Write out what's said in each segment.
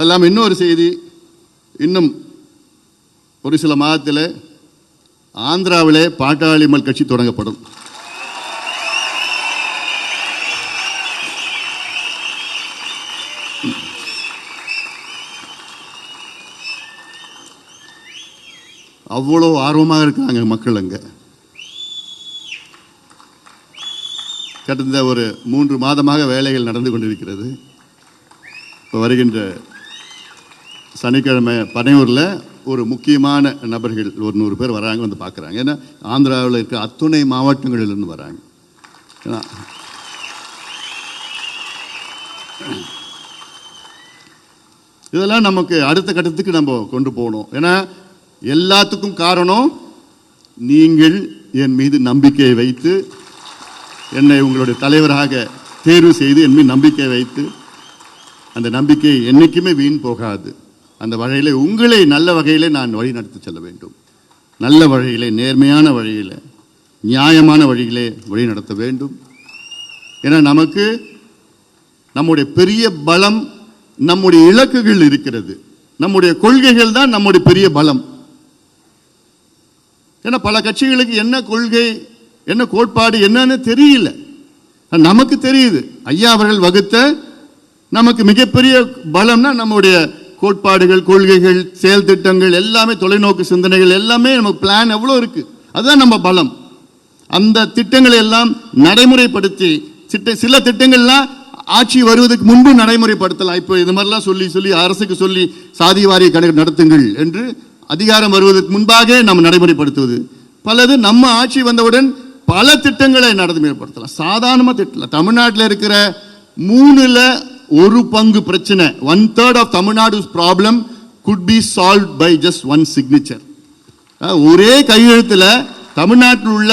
அதெல்லாம் இன்னொரு செய்தி, இன்னும் ஒரு சில மாதத்தில் ஆந்திராவிலே பாட்டாளி மக்கள் கட்சி தொடங்கப்படும். அவ்வளோ ஆர்வமாக இருக்காங்க மக்கள். அங்கே கடந்த ஒரு 3 மாதமாக வேலைகள் நடந்து கொண்டிருக்கிறது. இப்போ வருகின்ற சனிக்கிழமை பனையூரில் ஒரு முக்கியமான நபர்கள் ஒரு 100 பேர் வராங்க, வந்து பார்க்குறாங்க. ஏன்னா ஆந்திராவில் இருக்க அத்துணை மாவட்டங்களிலிருந்து வராங்க. இதெல்லாம் நமக்கு அடுத்த கட்டத்துக்கு நம்ம கொண்டு போகணும். ஏன்னா எல்லாத்துக்கும் காரணம் நீங்கள் என் மீது நம்பிக்கையை வைத்து என்னை உங்களுடைய தலைவராக தேர்வு செய்து என் மீது நம்பிக்கை வைத்து, அந்த நம்பிக்கை என்றைக்குமே வீண் போகாது. அந்த வகையில் உங்களை நல்ல வகையில் நான் வழி நடத்தி செல்ல வேண்டும். நல்ல வழியிலே, நேர்மையான வழியில், நியாயமான வழியிலே வழி நடத்த வேண்டும். ஏன்னா நமக்கு நம்முடைய பெரிய பலம் நம்முடைய இலக்குகள் இருக்கிறது. நம்முடைய கொள்கைகள் தான் நம்முடைய பெரிய பலம். ஏன்னா பல கட்சிகளுக்கு என்ன கொள்கை, என்ன கோட்பாடு என்னன்னு தெரியல. நமக்கு தெரியுது. ஐயா அவர்கள் வகுத்த நமக்கு மிகப்பெரிய பலம்னா நம்முடைய கோட்பாடுகள், கொள்கைகள், செயல் திட்டங்கள் எல்லாமே, தொலைநோக்கு சிந்தனைகள் எல்லாமே, நமக்கு பிளான் எவ்வளோ இருக்கு, அதுதான் நம்ம பலம். அந்த திட்டங்களை எல்லாம் நடைமுறைப்படுத்தி, சில திட்டங்கள்லாம் ஆட்சி வருவதற்கு முன்பு நடைமுறைப்படுத்தலாம். இப்போ இது மாதிரிலாம் சொல்லி அரசுக்கு சொல்லி சாதி வாரிய கணக்கு நடத்துங்கள் என்று அதிகாரம் வருவதற்கு முன்பாக நம்ம நடைமுறைப்படுத்துவது. பலது நம்ம ஆட்சி வந்தவுடன் பல திட்டங்களை நடைமுறைப்படுத்தலாம். சாதாரணமாக திட்டம் தமிழ்நாட்டில் இருக்கிற 3/1 பிரச்சனை, 1/3 of Tamil Nadu's problem could be solved by just one signature. ஒரே கையெழுத்தில் தமிழ்நாட்டில் உள்ள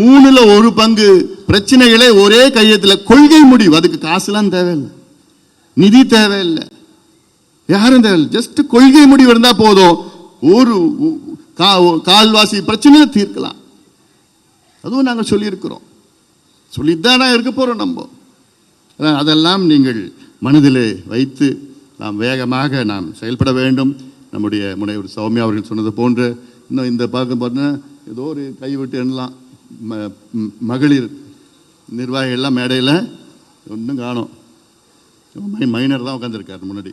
3/1 பிரச்சனைகளை ஒரே கையெழுத்தில், கொள்கை முடிவு. அதுக்கு காசுலாம் தேவையில்லை, நிதி தேவையில்லை, யாரும் தேவையில்லை. ஜஸ்ட் கொள்கை முடிவு இருந்தால் போதும், ஒரு கால்வாசி பிரச்சனையை தீர்க்கலாம். அதுவும் நாங்கள் சொல்லியிருக்கிறோம், சொல்லித்தானே இருக்க போகிறோம் நம்ம. அதெல்லாம் நீங்கள் மனதிலே வைத்து நாம் வேகமாக நாம் செயல்பட வேண்டும். நம்முடைய முனைவர் சௌமியா அவர்கள் சொன்னது போன்று இன்னும் இந்த பார்க்க பார்த்தா ஏதோ ஒரு கைவிட்டு எண்ணலாம் மகளிர் நிர்வாகிகள்லாம் மேடையில் ஒன்றும் காணோம். மைனர் தான் உட்காந்துருக்காரு முன்னாடி.